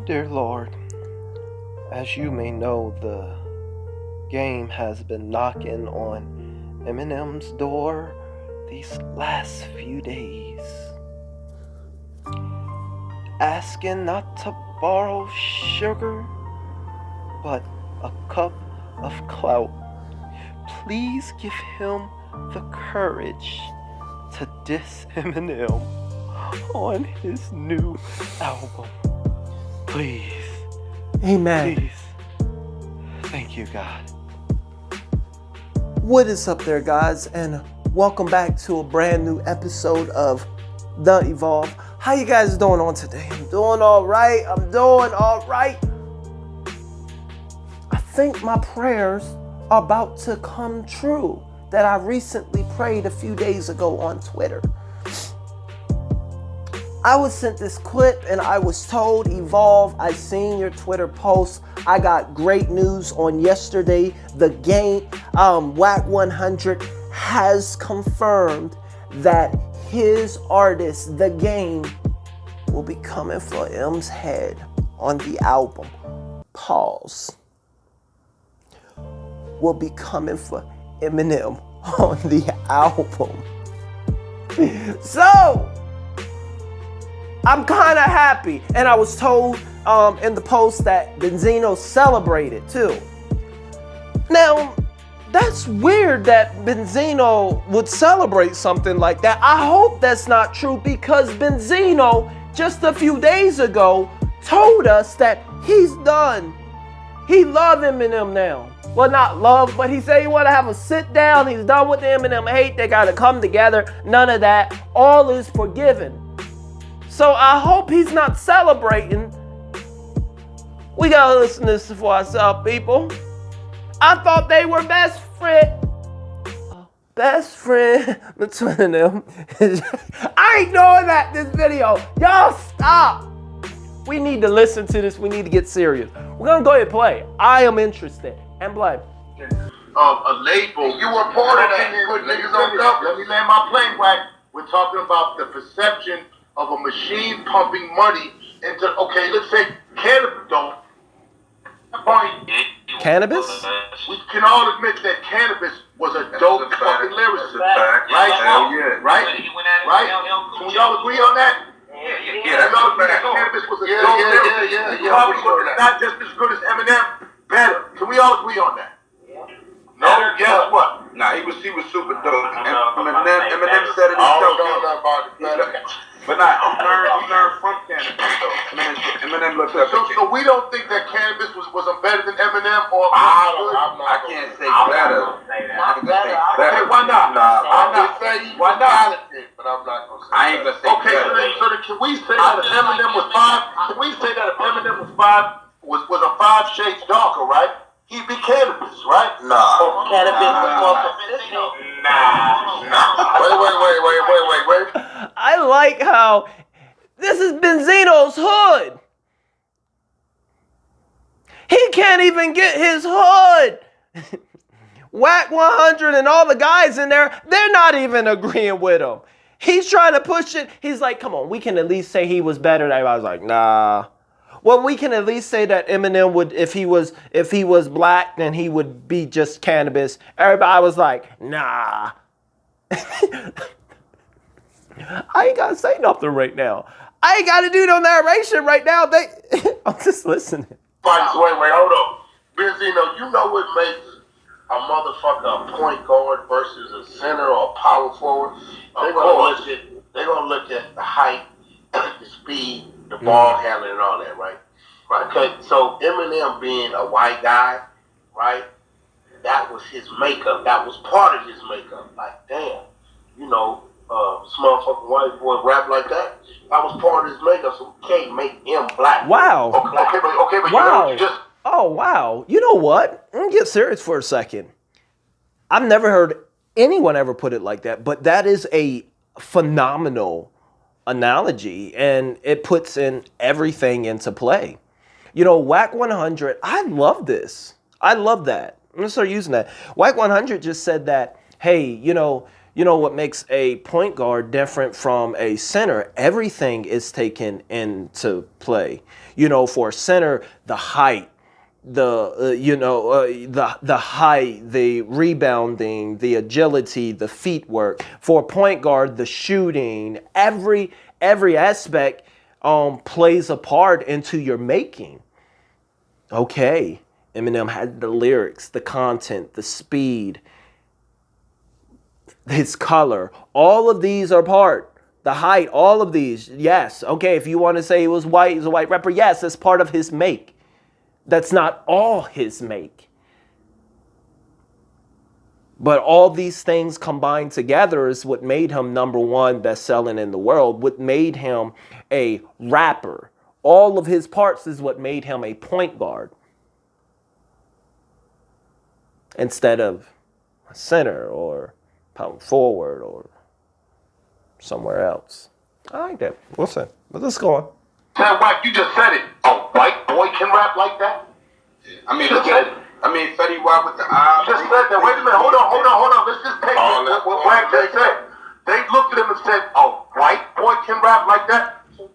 Dear Lord, as you may know, the game has been knocking on Eminem's door these last few days, asking not to borrow sugar, but a cup of clout. Please give him the courage to diss Eminem on his new album. Please. Amen. Please. Thank you, God. What is up there, guys? And welcome back to a brand new episode of The Evolve. How you guys doing on today? I'm doing all right. I think my prayers are about to come true that I recently prayed a few days ago on Twitter. I was sent this clip and I was told, Evolve, I seen your Twitter post. I got great news on yesterday. The game, Wack 100 has confirmed that his artist, The Game, will be coming for M's head on the album. Pause. Will be coming for Eminem on the album. So, I'm kind of happy. And I was told in the post that Benzino celebrated too. Now, that's weird that Benzino would celebrate something like that. I hope that's not true because Benzino just a few days ago told us that he's done. He loves Eminem now. Well, not love, but he said he want to have a sit down. He's done with the Eminem hate. They got to come together. None of that. All is forgiven. So I hope he's not celebrating. We gotta listen to this for ourselves, people. I thought they were best friend between them. I ain't doing that this video. Y'all stop. We need to listen to this. We need to get serious. We're gonna go ahead and play. I am interested. And play. A label. You were part of that. Put niggas on up. Let me land my plane, Wack. We're talking about the perception of a machine pumping money into, okay, let's say cannabis don't. Cannabis? We can all admit that cannabis was a dope fucking lyricist. Right? Hell yeah. Right? Right? Can we all agree on that? Yeah, that's all agree a that fact. cannabis was a dope lyricist. Probably was not just as good as Eminem, better. Can we all agree on that? No, guess what? Nah, he was super dope. Eminem said it himself. But nah, he learned from cannabis though. Eminem looked up. So we don't think that cannabis was better than Eminem or I can't say better. Okay, why not? Why not? But I'm not gonna say. I ain't gonna say okay, better. so then can we say that if Eminem was five? Can we say that if Eminem was five was a 5 shades darker, right? He'd be cannabis, right? Nah. Cannabis was more consistent. Wait. I like how this is Benzino's hood. He can't even get his hood. Wack 100 and all the guys in there, they're not even agreeing with him. He's trying to push it. He's like, come on, we can at least say he was better. I was like, nah. Well, we can at least say that Eminem would, if he was black, then he would be just cannabis. Everybody was like, nah. I ain't gotta say nothing right now. I ain't gotta do no narration right now. I'm just listening. Wait, hold on. Benzino, you know what makes a motherfucker a point guard versus a center or a power forward? They're gonna look at the height, the speed, the ball handling and all that, right? Okay, so Eminem being a white guy, right? That was his makeup. That was part of his makeup. Like, damn, this motherfucking white boy rap like that. That was part of his makeup, so we can't make him black. Wow. Okay, but wow. you just... Oh, wow. You know what? Let me get serious for a second. I've never heard anyone ever put it like that, but that is a phenomenal analogy, and it puts in everything into play. Wack 100, I love this. I love that. I'm gonna start using that. Wack 100 just said that, hey, you know, what makes a point guard different from a center, everything is taken into play. You know, for a center, the height, the height, the rebounding, the agility, the feet work. For a point guard, the shooting, every aspect plays a part into your making. Okay, Eminem had the lyrics, the content, the speed, his color. All of these are part. The height, all of these. Yes. Okay, if you want to say he was white, he's a white rapper. Yes, that's part of his make. That's not all his make. But all these things combined together is what made him #1 best-selling in the world, what made him a rapper. All of his parts is what made him a point guard instead of a center or power forward or somewhere else. I like that. What's that? But let's go on. Tell Wack, you just said it. A white boy can rap like that? I mean, Fetty Wap with the eyes. You just said that. Wait a minute. Hold on. Let's just take what Wack just said. They looked at him and said, a white boy can rap like that? So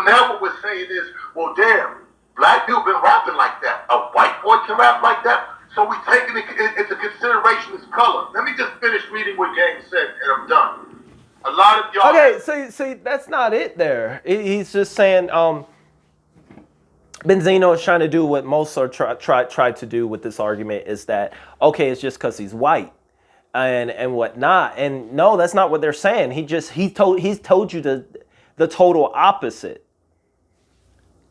now what we're saying is, well, damn, black people been rapping like that. A white boy can rap like that? So we taking it into consideration his color. Let me just finish reading what Gang said, and I'm done. A lot of y'all... Okay, see, that's not it there. He's just saying... Benzino is trying to do what most are try to do with this argument is that, okay, it's just because he's white and whatnot. And no, that's not what they're saying. He's told you the total opposite.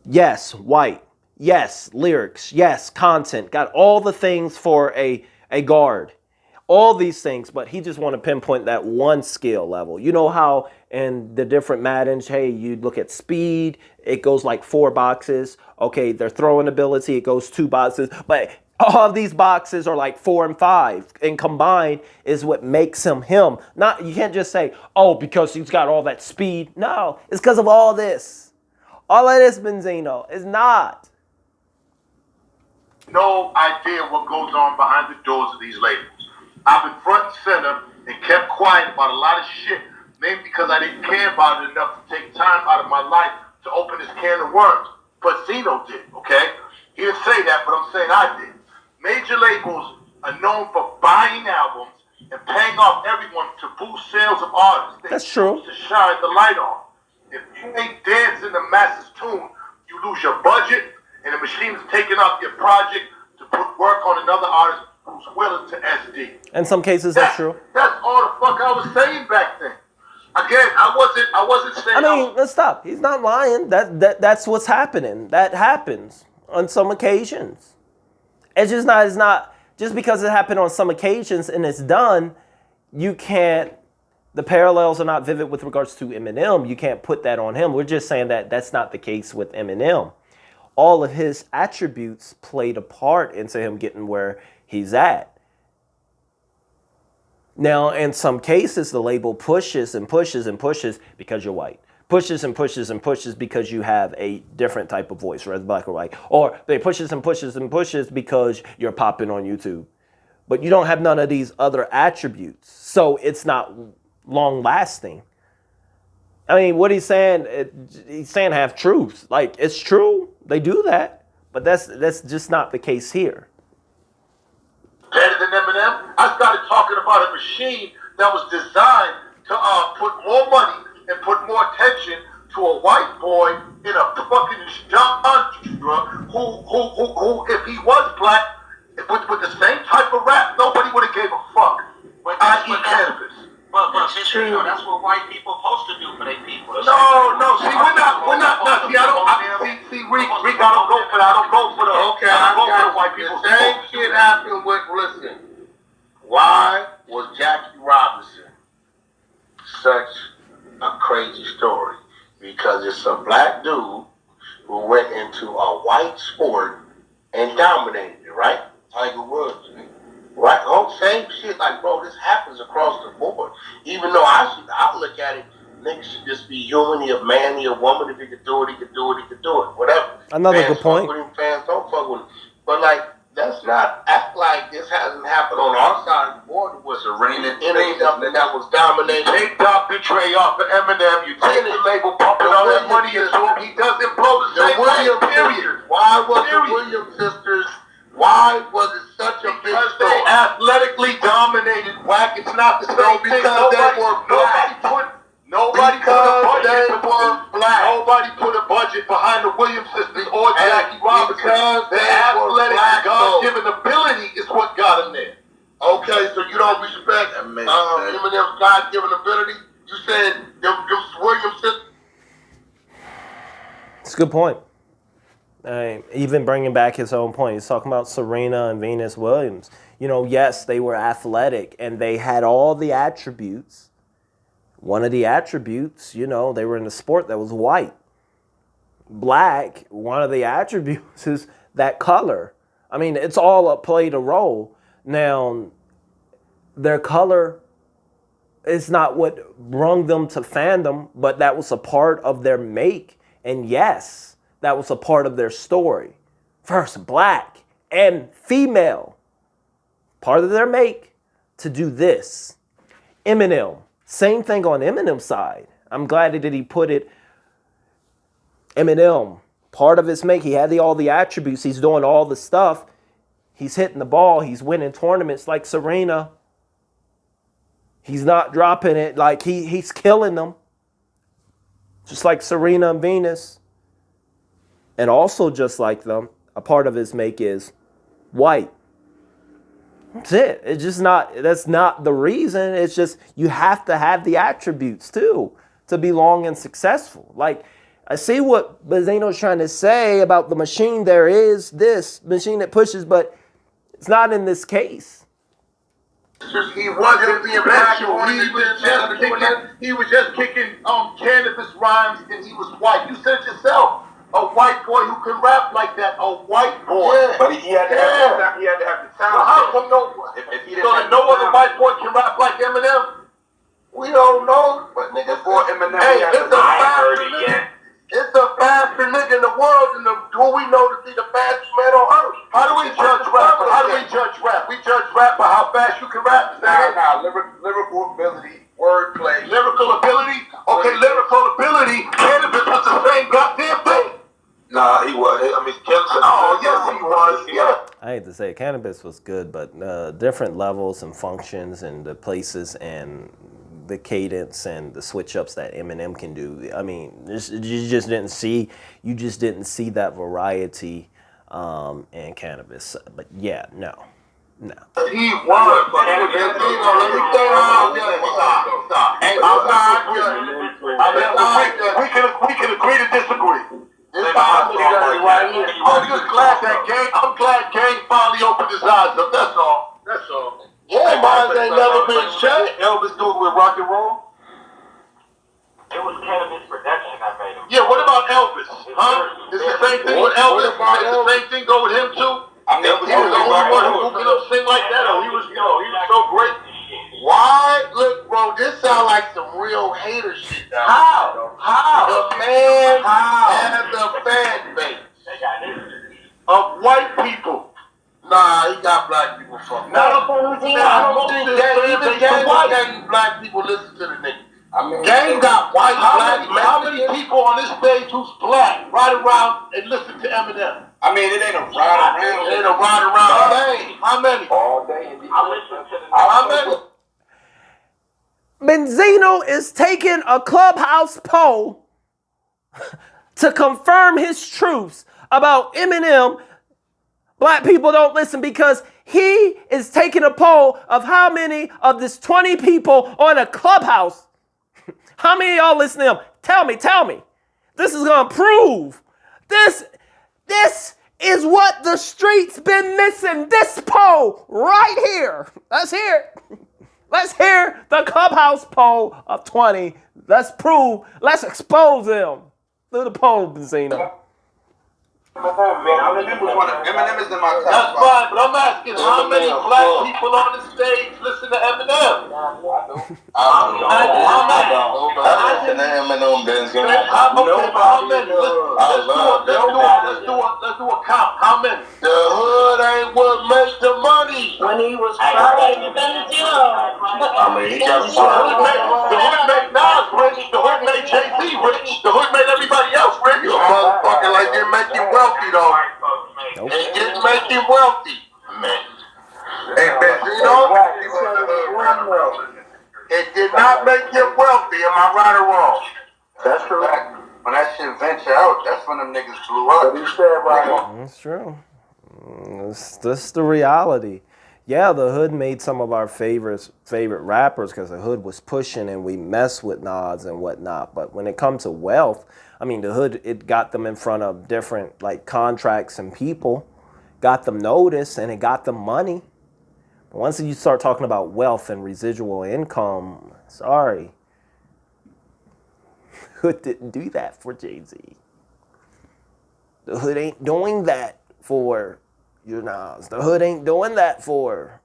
Yes, white. Yes, lyrics. Yes, content. Got all the things for a guard. All these things, but he just want to pinpoint that one skill level. You know how in the different Maddens, hey, you look at speed, it goes like 4 boxes. Okay, their throwing ability, it goes 2 boxes. But all of these boxes are like 4 and 5. And combined is what makes him him. Not, you can't just say, oh, because he's got all that speed. No, it's because of all this. All of this, Benzino, is not. No idea what goes on behind the doors of these labels. I've been front and center and kept quiet about a lot of shit, maybe because I didn't care about it enough to take time out of my life to open this can of worms. But Zeno did, okay? He didn't say that, but I'm saying I did. Major labels are known for buying albums and paying off everyone to boost sales of artists. That's true. To shine the light on. If you ain't dancing the masses' tune, you lose your budget, and the machine is taking off your project to put work on another artist who's willing to SD. In some cases, that's true. That's all the fuck I was saying back then. Again, I wasn't saying. I mean, let's stop. He's not lying. That's what's happening. That happens on some occasions. It's not just because it happened on some occasions and it's done. You can't. The parallels are not vivid with regards to Eminem. You can't put that on him. We're just saying that that's not the case with Eminem. All of his attributes played a part into him getting where he's at. Now, in some cases, the label pushes and pushes and pushes because you're white. Pushes and pushes and pushes because you have a different type of voice, whether black or white. Or they pushes and pushes and pushes because you're popping on YouTube. But you don't have none of these other attributes. So it's not long lasting. I mean, what he's saying half truths. Like, it's true. They do that. But that's just not the case here. Better than Eminem. I started talking about a machine that was designed to put more money and put more attention to a white boy in a fucking genre who if he was black, with the same type of rap, nobody would have gave a fuck. I.e. cannabis. But that's what white people supposed to do for their people. No. See, we're not. No, see, I don't. Rick, I don't go for that. I don't go for the. Okay, I don't go for the white people. The same shit happened with. Listen, why was Jackie Robinson such a crazy story? Because it's a black dude who went into a white sport and dominated it, right? Tiger Woods. Right, same shit. Like, bro, this happens across the board. Even though I look at it, niggas should just be human. He a man, he a woman. If he could do it, he could do it. He could do it. Whatever. Another fans good point. Fuck with him, fans don't fuck with him. But like, let's not act like this hasn't happened on our side of the border was Serena and that was dominating. Take Dr. Dre off of Eminem. You take the label, pumping all that money into him. He doesn't blow the same way. Period. Why was the Williams sisters? Why was it such a big story? Because they athletically dominated Wack. It's not the same thing. Because they were black. Nobody put a budget behind the Williams sisters or Jackie Robinson. Their athletic God-given ability is what got them there. Okay, so you don't respect Eminem's God-given ability? You said them Williams sisters? It's a good point. Even bringing back his own point. He's talking about Serena and Venus Williams. You know, yes, they were athletic and they had all the attributes. One of the attributes, you know, they were in a sport that was white. Black, one of the attributes is that color. I mean, it's all played a role. Now, their color is not what brung them to fandom, but that was a part of their make. And yes, that was a part of their story. First, black and female. Part of their make to do this. Eminem. Same thing on Eminem's side. I'm glad that he put it. Eminem, part of his make, he had all the attributes. He's doing all the stuff. He's hitting the ball. He's winning tournaments like Serena. He's not dropping it. Like he's killing them. Just like Serena and Venus. And also just like them, a part of his make is white. That's it. It's just not, that's not the reason. It's just you have to have the attributes too to be long and successful. Like, I see what Benzino's trying to say about the machine. There is this machine that pushes, but it's not in this case. He wasn't being factual. He was just kicking cannabis rhymes, and he was white. You said yourself. A white boy who can rap like that. A white boy. Yeah. But he had to have the talent. Well, how come no other white boy can rap like Eminem? We don't know, but nigga, before Eminem, it's a faster nigga in the world than who we know to be the fastest man on earth. How do we judge rap? How do we judge rap? We judge rap by how fast you can rap. Lyrical ability, wordplay. Lyrical ability? Okay, lyrical ability. Cannabis was the same goddamn thing. Nah, he was. I mean, yes, he was. Yeah. I hate to say it, cannabis was good, but different levels and functions and the places and the cadence and the switch ups that Eminem can do. I mean, you just didn't see that variety in cannabis. But yeah, no. He was. We can agree to disagree. I'm glad Gang finally opened his eyes up. That's all. Yeah, mine ain't never been shut. Elvis do it with rock and roll? It was cannabis production that made him. Yeah, what about Elvis? Huh? Is the same thing with Elvis? Is the same thing go with him too? I mean, he was the only one who could sing like that. He was so great. Why? Look, bro, this sound like some real hater shit. How? The man has a fan base of white people. Nah, he got black people fucked up. Even Gang black people listen to the nigga. I mean, Gang got white, black. How many people on this stage who's black ride around and listen to Eminem? I mean, it ain't a ride around. It ain't a ride around thing. How many? All day. I listen to the how many? Benzino is taking a Clubhouse poll to confirm his truths about Eminem. Black people don't listen because he is taking a poll of how many of this 20 people on a Clubhouse, how many of y'all listen to him? Tell me. This is going to prove. This is what the streets been missing. This poll right here. Let's hear it. Let's hear the Clubhouse poll of 20. Let's expose him. Do the poll, Benzino. Eminem is in my top. That's fine, but I'm asking how many black people on the stage listen to Eminem? How many? Let's do a count. How many? The hood ain't what makes the money. When he was crying, hood made Nas rich. The hood made Jay-Z rich. The hood made everybody else rich. You motherfucker like didn't make you wealthy though. Nope. It didn't make you wealthy, man. Hey, man, it did not make you wealthy. Am I right or wrong? That's correct. When that shit venture out, that's when them niggas blew up. That's true. That's the reality. Yeah, the hood made some of our favorite rappers because the hood was pushing and we messed with Nas and whatnot. But when it comes to wealth, I mean, the hood, it got them in front of different like contracts and people, got them noticed, and it got them money. But once you start talking about wealth and residual income, sorry, hood didn't do that for Jay-Z. The hood ain't doing that for your Nas. The hood ain't doing that for,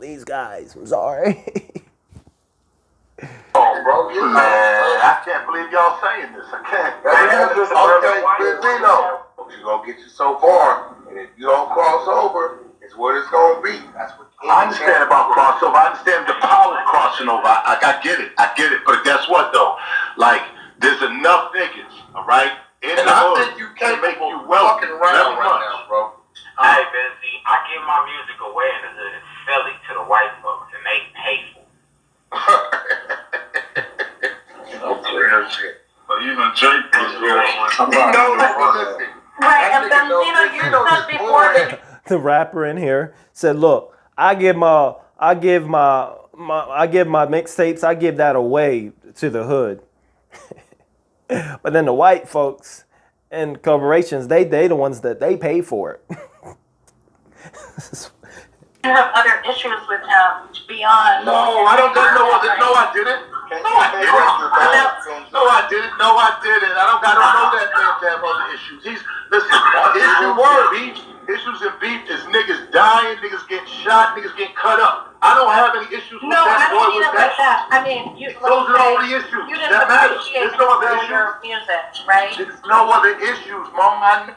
these guys. I'm sorry. Oh, bro, man, I can't believe y'all saying this. I can't. Okay, Benzino, you gonna get you so far, and if you don't cross over, it's what it's gonna be. That's what. I understand about crossover. I understand the power of crossing over. I get it. But guess what though? Like, there's enough niggas, all right, in the hood think you can't make you wealthy right now, bro. Hey, Benzie, I give my music away in the hood and sell it to the white folks, and they pay for it. That's real shit. But even Drake was real. Right, and Benzino, you said before that. The rapper in here said, "Look, I give my mixtapes, I give that away to the hood." But then the white folks and corporations, they the ones that they pay for it. You have other issues with him beyond. No, I don't got no other. No, I didn't. No, I didn't. I don't know that man to have other issues. Issues and beef is niggas dying, niggas getting shot, niggas getting cut up. I don't have any issues with No, that. I don't mean it like that. I mean, those are the only issues. You didn't that matter. appreciate There's no other your issues. music, right? There's no other issues, mama.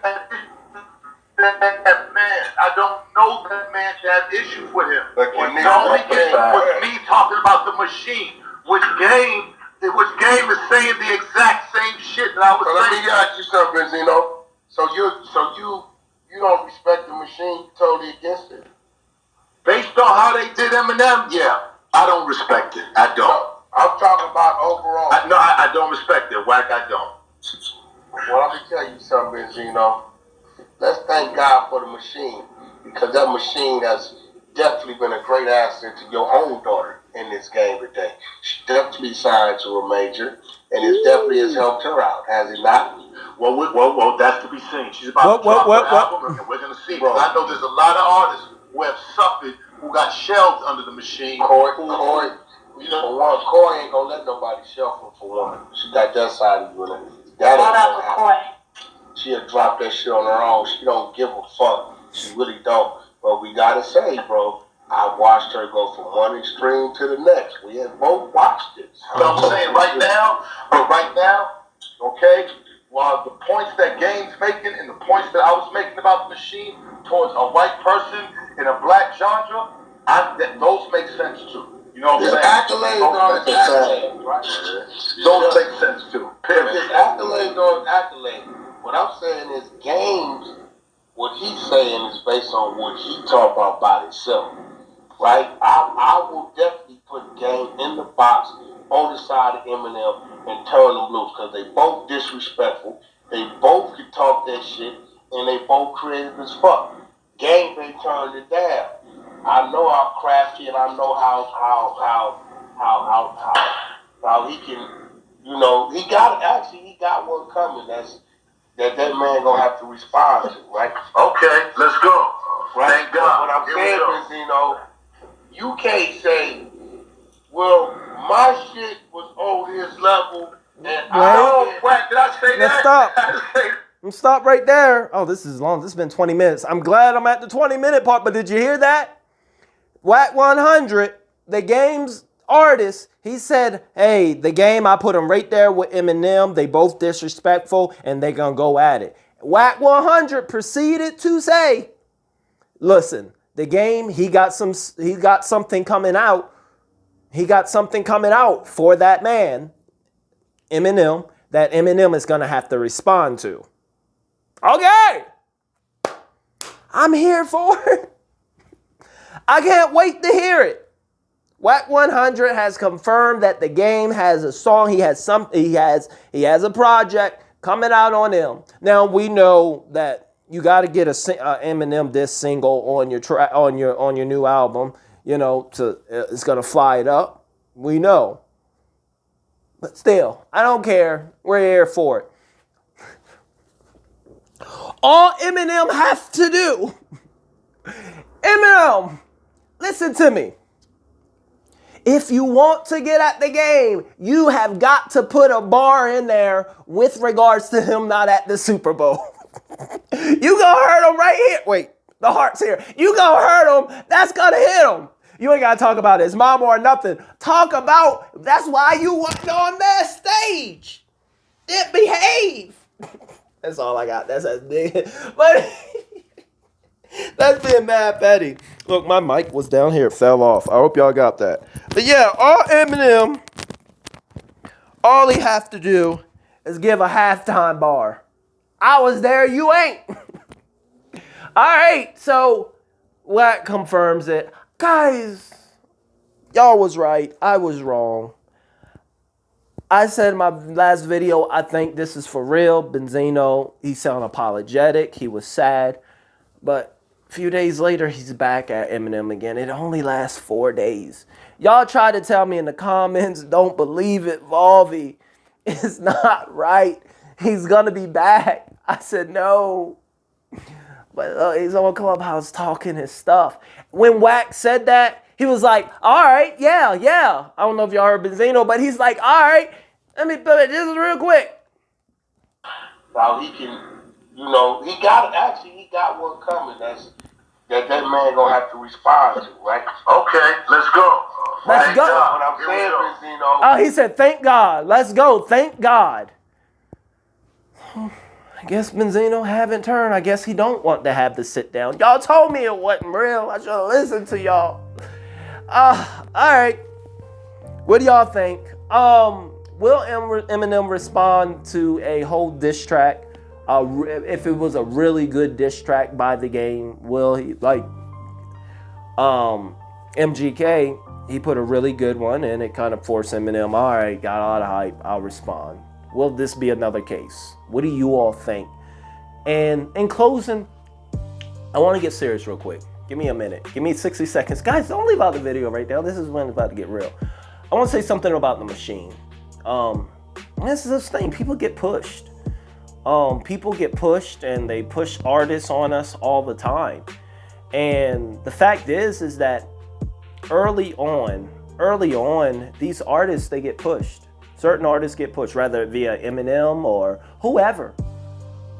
That man, I don't know that man to have issues with him. The only issue was me talking about the machine, which game is saying the exact same shit that I was saying. Let me ask you something, Benzino. So you don't respect the machine, totally against it. Based on how they did Eminem, yeah, I don't respect it. I don't. No, I'm talking about overall. I don't respect it. Wack, I don't. Well, let me tell you something, Benzino. Let's thank God for the machine, because that machine has definitely been a great asset to your own daughter in this game today. She definitely signed to a major, and it definitely has helped her out, has it not? Well, that's to be seen. She's about to drop her album, and we're going to see. Bro. I know there's a lot of artists who have suffered, who got shelved under the machine. Corey, Corey ain't going to let nobody shelve her for one. She got that side of you. That ain't going to happen. She'll drop that shit on her own. She don't give a fuck. She really don't. But we gotta say, bro, I watched her go from one extreme to the next. We have both watched it. You know what I'm saying? Right now, okay, while the points that Game's making and the points that I was making about the machine towards a white person in a black genre, those make sense too. You know what I'm saying? Accolades on accolades, right? Those make sense too. Period. It's accolades on accolades. What I'm saying is Games, what he's saying is based on what he talked about by himself, right? I will definitely put Game in the box on the side of Eminem and Turn Them Loose, because they both disrespectful, they both can talk that shit, and they both creative as fuck. Game, they turned it down. I know how crafty, and I know how he can, he got one coming. That man gonna have to respond to, right? Okay, let's go. Right? Thank God. What I'm saying is, you can't say, well, my shit was over his level, and Wack, did I say Let's that? Stop right there. Oh, this is long. This has been 20 minutes. I'm glad I'm at the 20-minute part, but did you hear that? Wack 100, the Game's artist, he said, hey, the Game, I put them right there with Eminem. They both disrespectful, and they gonna go at it. Wack 100 proceeded to say, listen, the Game, he got something coming out. he got something coming out for that man, Eminem, that Eminem is going to have to respond to. Okay. I'm here for it. I can't wait to hear it. Wack 100 has confirmed that the game has a song. He has a project coming out on him. Now we know that you got to get a Eminem disc single on your new album. You know, it's gonna fly it up. We know, but still, I don't care. We're here for it. All Eminem has to do, Eminem, listen to me. If you want to get at the game, you have got to put a bar in there with regards to him not at the Super Bowl. You gonna hurt him right here. Wait, the heart's here. You gonna hurt him. That's gonna hit him. You ain't gotta talk about his mom or nothing. Talk about, that's why you wasn't on that stage. It behave. That's all I got. That's as big. But that's being mad petty. Look, my mic was down here. It fell off. I hope y'all got that. But yeah, all Eminem, all he has to do is give a halftime bar. I was there, you ain't. All right, so Wack confirms it. Guys, y'all was right. I was wrong. I said in my last video, I think this is for real. Benzino, he sounded apologetic. He was sad. But a few days later, he's back at Eminem again. It only lasts 4 days. Y'all try to tell me in the comments, don't believe it, Volvy. It's not right. He's going to be back. I said, no. But he's on Clubhouse talking his stuff. When Wack said that, he was like, all right, yeah. I don't know if y'all heard Benzino, but he's like, all right, let me put it just real quick. Now he can, he got one coming that man gonna have to respond to, right? Okay, let's go. Let's go. What I'm saying, Benzino. Oh, he said, thank God. Let's go. Thank God. I guess Benzino haven't turned. I guess he don't want to have the sit down. Y'all told me it wasn't real. I should have listened to y'all. All right. What do y'all think? Will Eminem respond to a whole diss track? If it was a really good diss track by the game, will he, like MGK, he put a really good one and it kind of forced Eminem, all right, got a lot of hype, I'll respond. Will this be another case? What do you all think? And in closing, I want to get serious real quick. Give me a minute. Give me 60 seconds. Guys, don't leave out the video right now. This is when it's about to get real. I want to say something about the machine. This is this thing. People get pushed. People get pushed and they push artists on us all the time. And the fact is that early on, these artists, they get pushed. Certain artists get pushed, whether via Eminem or whoever.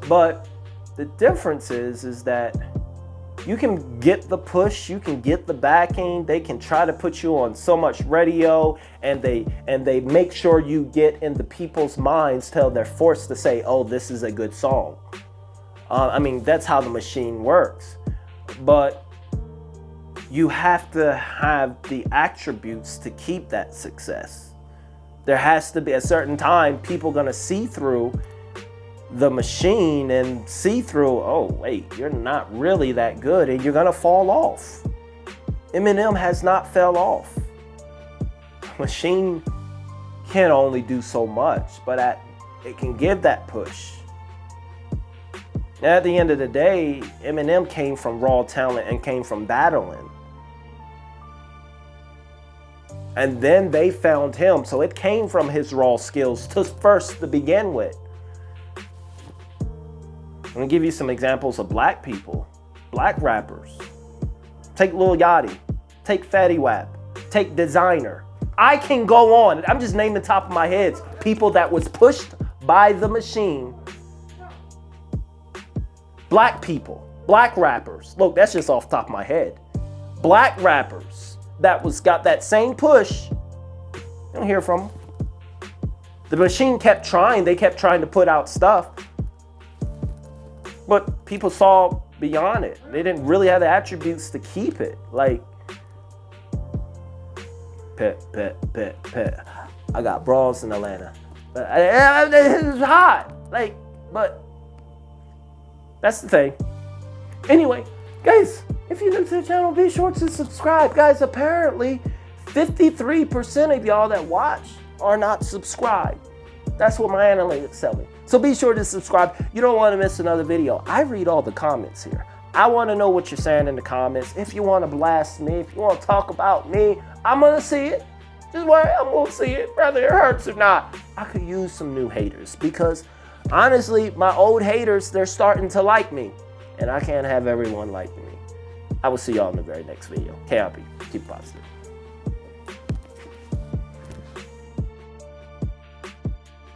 But the difference is that you can get the push, you can get the backing, they can try to put you on so much radio, and they make sure you get in the people's minds till they're forced to say, oh, this is a good song. I mean, that's how the machine works. But you have to have the attributes to keep that success. There has to be a certain time people gonna see through the machine and see through, oh wait, you're not really that good and you're gonna fall off. Eminem has not fell off. Machine can only do so much, but it can give that push. At the end of the day, Eminem came from raw talent and came from battling. And then they found him, so it came from his raw skills to begin with. I'm gonna give you some examples of black people, black rappers. Take Lil Yachty, take Fetty Wap, take Designer. I can go on. I'm just naming the top of my head. People that was pushed by the machine. Black people, black rappers. Look, that's just off the top of my head. Black rappers that got that same push. You don't hear from them. The machine kept trying. They kept trying to put out stuff. But people saw beyond it. They didn't really have the attributes to keep it. Like, I got bras in Atlanta. It's hot. Like, but that's the thing. Anyway, guys, if you're new to the channel, be sure to subscribe. Guys, apparently 53% of y'all that watch are not subscribed. That's what my analytics tell me. So be sure to subscribe. You don't want to miss another video. I read all the comments here. I want to know what you're saying in the comments. If you want to blast me, if you want to talk about me, I'm going to see it. Just worry, I'm going to see it, whether it hurts or not. I could use some new haters because honestly, my old haters, they're starting to like me. And I can't have everyone liking me. I will see y'all in the very next video. KIP, keep positive.